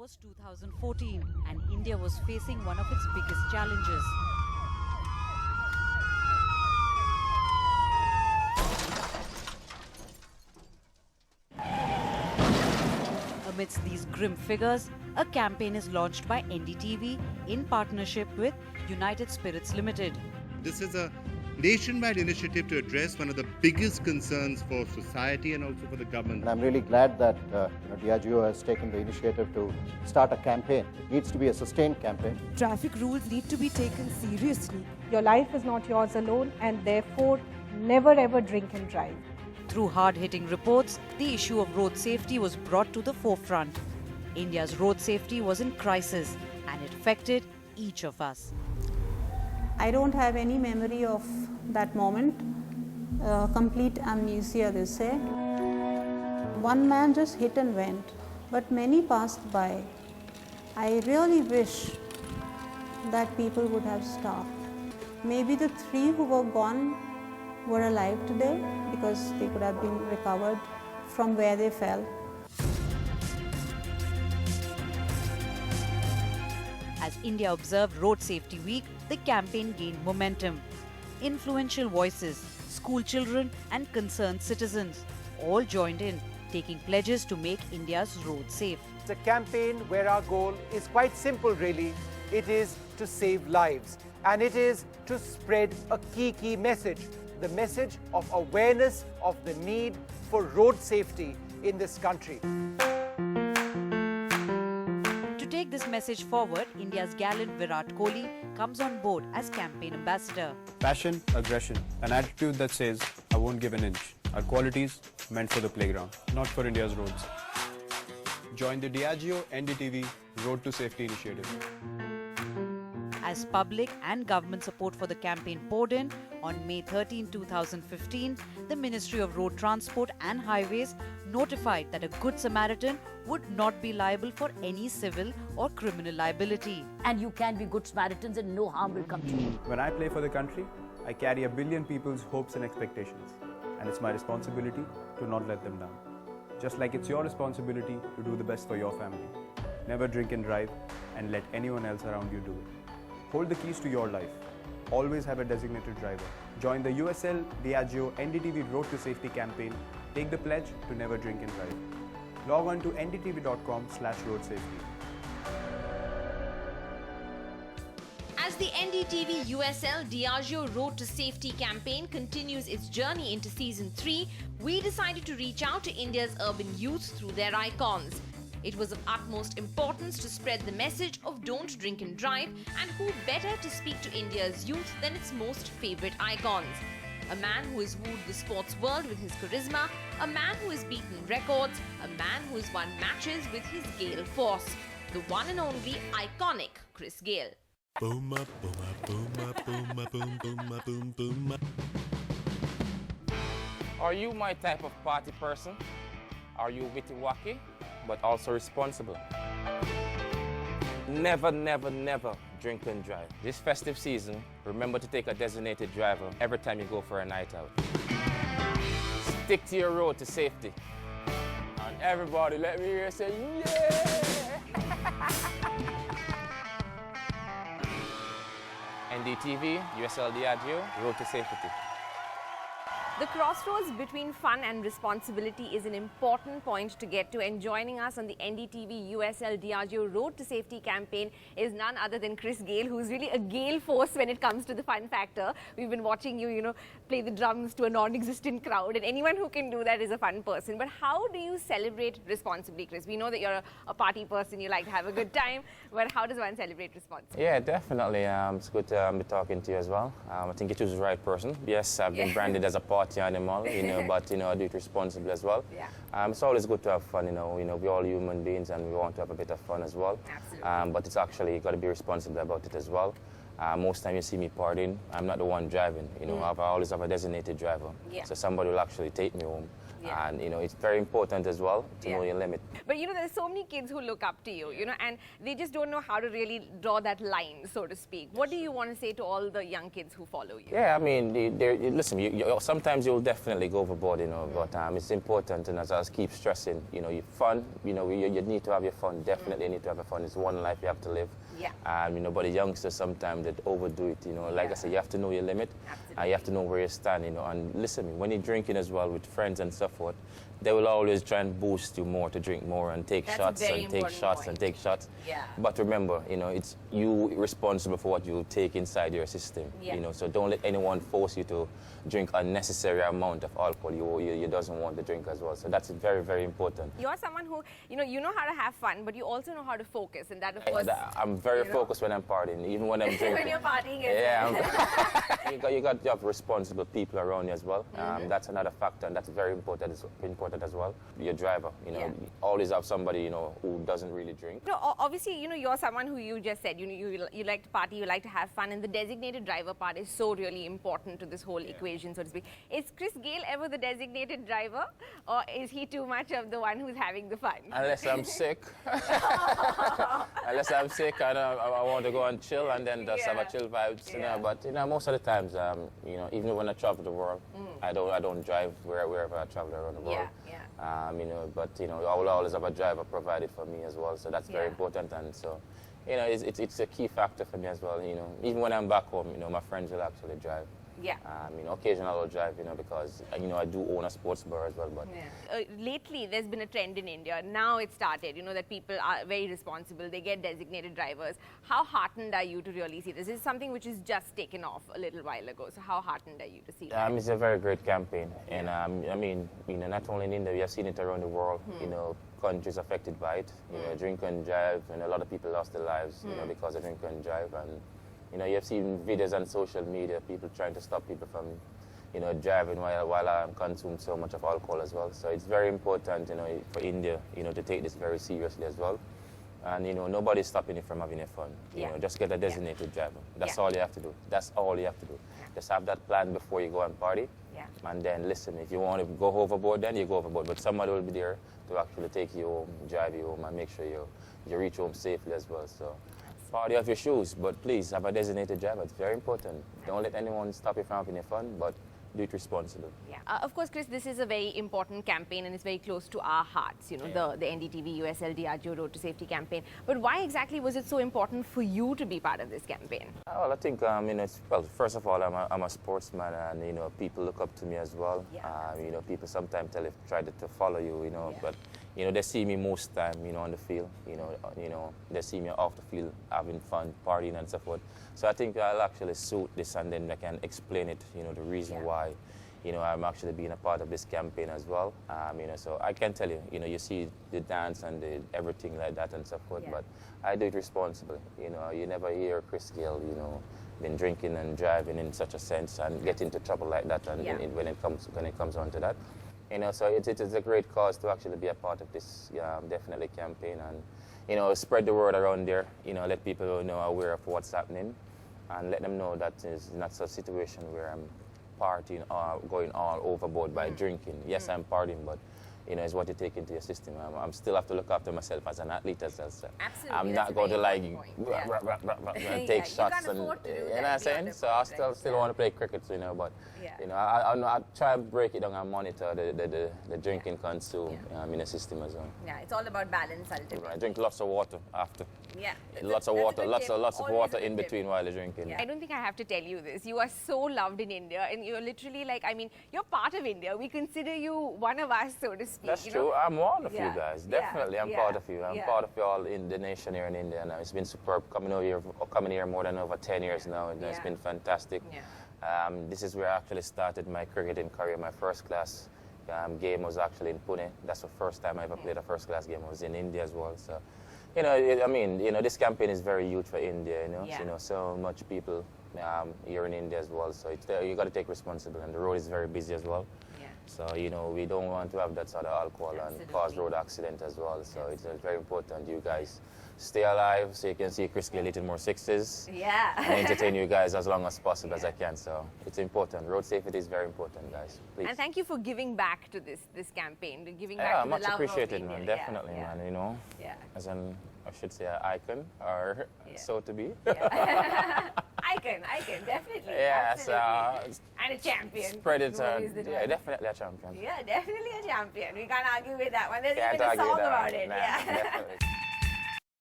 was 2014 and India was facing one of its biggest challenges. Amidst these grim figures, a campaign is launched by NDTV in partnership with United Spirits Limited. This is a nationwide initiative to address one of the biggest concerns for society and also for the government. And I'm really glad that Diageo has taken the initiative to start a campaign. It needs to be a sustained campaign. Traffic rules need to be taken seriously. Your life is not yours alone, and therefore never ever drink and drive. Through hard-hitting reports, the issue of road safety was brought to the forefront. India's road safety was in crisis and it affected each of us. I don't have any memory of that moment. Complete amnesia, they say. One man just hit and went, but many passed by. I really wish that people would have stopped. Maybe the three who were gone were alive today because they could have been recovered from where they fell. As India observed Road Safety Week, the campaign gained momentum. Influential voices, school children and concerned citizens all joined in, taking pledges to make India's roads safe. It's a campaign where our goal is quite simple really. It is to save lives, and it is to spread a key message. The message of awareness of the need for road safety in this country. To take this message forward, India's gallant Virat Kohli comes on board as campaign ambassador. Passion, aggression, an attitude that says, I won't give an inch, are qualities meant for the playground, not for India's roads. Join the Diageo NDTV Road to Safety initiative. As public and government support for the campaign poured in, on May 13, 2015, the Ministry of Road Transport and Highways notified that a Good Samaritan would not be liable for any civil or criminal liability. And you can be Good Samaritans and no harm will come to you. When I play for the country, I carry a billion people's hopes and expectations. And it's my responsibility to not let them down. Just like it's your responsibility to do the best for your family. Never drink and drive and let anyone else around you do it. Hold the keys to your life. Always have a designated driver. Join the USL Diageo NDTV Road to Safety campaign. Take the pledge to never drink and drive. Log on to ndtv.com/roadsafety. As the NDTV USL Diageo Road to Safety campaign continues its journey into Season 3, we decided to reach out to India's urban youth through their icons. It was of utmost importance to spread the message of don't drink and drive, and who better to speak to India's youth than its most favourite icons. A man who has wooed the sports world with his charisma, a man who has beaten records, a man who has won matches with his Gayle force. The one and only iconic Chris Gayle. Are you my type of party person? Are you witty-wacky, but also responsible? Never, never, never drink and drive. This festive season, remember to take a designated driver every time you go for a night out. Stick to your road to safety. And everybody, let me hear you say, yeah! NDTV, USL Diageo, Road to Safety. The crossroads between fun and responsibility is an important point to get to, and joining us on the NDTV USL Diageo Road to Safety campaign is none other than Chris Gayle, who's really a Gayle force when it comes to the fun factor. We've been watching you, play the drums to a non-existent crowd, and anyone who can do that is a fun person. But how do you celebrate responsibly, Chris? We know that you're a party person, you like to have a good time, but how does one celebrate responsibly? Yeah, definitely. It's good to be talking to you as well. I think you choose the right person. Yes, I've been branded as a party animal, but I do it responsibly as well. Yeah. It's always good to have fun, we're all human beings and we want to have a bit of fun as well. Absolutely. But it's actually got to be responsible about it as well. Most time you see me partying, I'm not the one driving, I always have a designated driver. Yeah. So somebody will actually take me home Yeah. And, it's very important as well to know your limit. But there's so many kids who look up to you, and they just don't know how to really draw that line, so to speak. What do you want to say to all the young kids who follow you? Yeah, I mean, listen, sometimes you'll definitely go overboard, but it's important, and as I keep stressing, your fun, you need to have your fun, definitely need to have your fun. It's one life you have to live. Yeah. But the youngsters sometimes they overdo it, like I said, you have to know your limit, and you have to know where you stand, and listen, when you're drinking as well with friends and so forth, they will always try and boost you more to drink more and take shots and take shots and take shots. Yeah. But remember, it's you responsible for what you take inside your system. Yeah. So don't let anyone force you to drink unnecessary amount of alcohol. You doesn't want to drink as well. So that's very, very important. You're someone who, you know how to have fun, but you also know how to focus, and that of course. I'm very focused when I'm partying, even when I'm drinking. When you're partying. You got to have responsible people around you as well. That's another factor, and that's very important. It's important as well. Your driver, always have somebody who doesn't really drink. Obviously, you're someone who you just said you like to party, you like to have fun, and the designated driver part is so really important to this whole equation, so to speak. Is Chris Gayle ever the designated driver, or is he too much of the one who's having the fun? Unless I'm sick. Unless I'm sick, I want to go and chill, and then just have a chill vibes. But most of the times, even when I travel the world, I don't drive wherever I travel around the world. But I will always have a driver provided for me as well, so that's very important. And so, it's a key factor for me as well. Even when I'm back home, my friends will actually drive. Yeah. Occasionally I'll drive, because I do own a sports bar as well. But lately, there's been a trend in India. Now it started, that people are very responsible. They get designated drivers. How heartened are you to really see this? This is something which is just taken off a little while ago. So how heartened are you to see that? It's a very great campaign, and not only in India, we have seen it around the world. Countries affected by it. Drink and drive, and a lot of people lost their lives, because of drink and drive. And you have seen videos on social media, people trying to stop people from, driving while consume so much of alcohol as well. So it's very important, for India, to take this very seriously as well. And, nobody's stopping you from having fun. Just get a designated driver. That's all you have to do. That's all you have to do. Just have that plan before you go and party. And then listen, if you want to go overboard, then you go overboard. But somebody will be there to actually take you home, drive you home, and make sure you reach home safely as well. So party off your shoes, but please have a designated driver. It's very important. Don't let anyone stop you from having fun, but do it responsibly. Yeah. Of course, Chris, this is a very important campaign, and it's very close to our hearts, the NDTV USL Diageo Road to Safety campaign. But why exactly was it so important for you to be part of this campaign? Well, I think, first of all, I'm a sportsman, and, people look up to me as well. People sometimes try to follow you, but, they see me most time, on the field, they see me off the field having fun, partying and so forth. So I think I'll actually suit this, and then I can explain it, the reason why, I'm actually being a part of this campaign as well. So I can tell you, you see the dance and everything like that and so forth, but I do it responsibly. You never hear Chris Gayle, been drinking and driving in such a sense and get into trouble like that, and when it comes on to that. So it's a great cause to actually be a part of this definitely campaign, and spread the word around there. Let people know aware of what's happening, and let them know that it's not a situation where I'm partying or going all overboard by drinking. Yes, I'm partying, but it's what you take into your system. I'm still have to look after myself as an athlete as well. So absolutely. I'm not going to take shots and what I'm saying. So I still want to play cricket, but I try and break it down and monitor the drinking consume in the system as well. Yeah, it's all about balance ultimately. I drink lots of water after. Yeah. Lots of water, lots of water in between while you're drinking. I don't think I have to tell you this. You are so loved in India, and you're literally you're part of India. We consider you one of us, so to speak. That's true. I'm one of you guys. Definitely, I'm part of you. I'm part of you all in the nation here in India now. It's been superb coming here more than over 10 years now, and it's been fantastic. This is where I actually started my cricketing career. My first class game was actually in Pune. That's the first time I ever played a first class game. I was in India as well. So, this campaign is very huge for India. So much people here in India as well. So you got to take responsibility, and the road is very busy as well. So, we don't want to have that sort of alcohol and cause road accident as well. So it's very important you guys stay alive so you can see Chris Gayle hitting more sixes. Yeah. And entertain you guys as long as possible as I can. So it's important. Road safety is very important, guys. Please. And thank you for giving back to this campaign, giving back Yeah, to much the love appreciated, of man. India. Definitely, Yeah, man. You know, yeah. as an, I should say, an icon or so to be. Icon, definitely. Yeah, absolutely. so and a champion. Predator. Yeah, definitely a champion. Yeah, definitely a champion. We can't argue with that one. There's Can't even a argue song that about one. it. Nah, Yeah. definitely.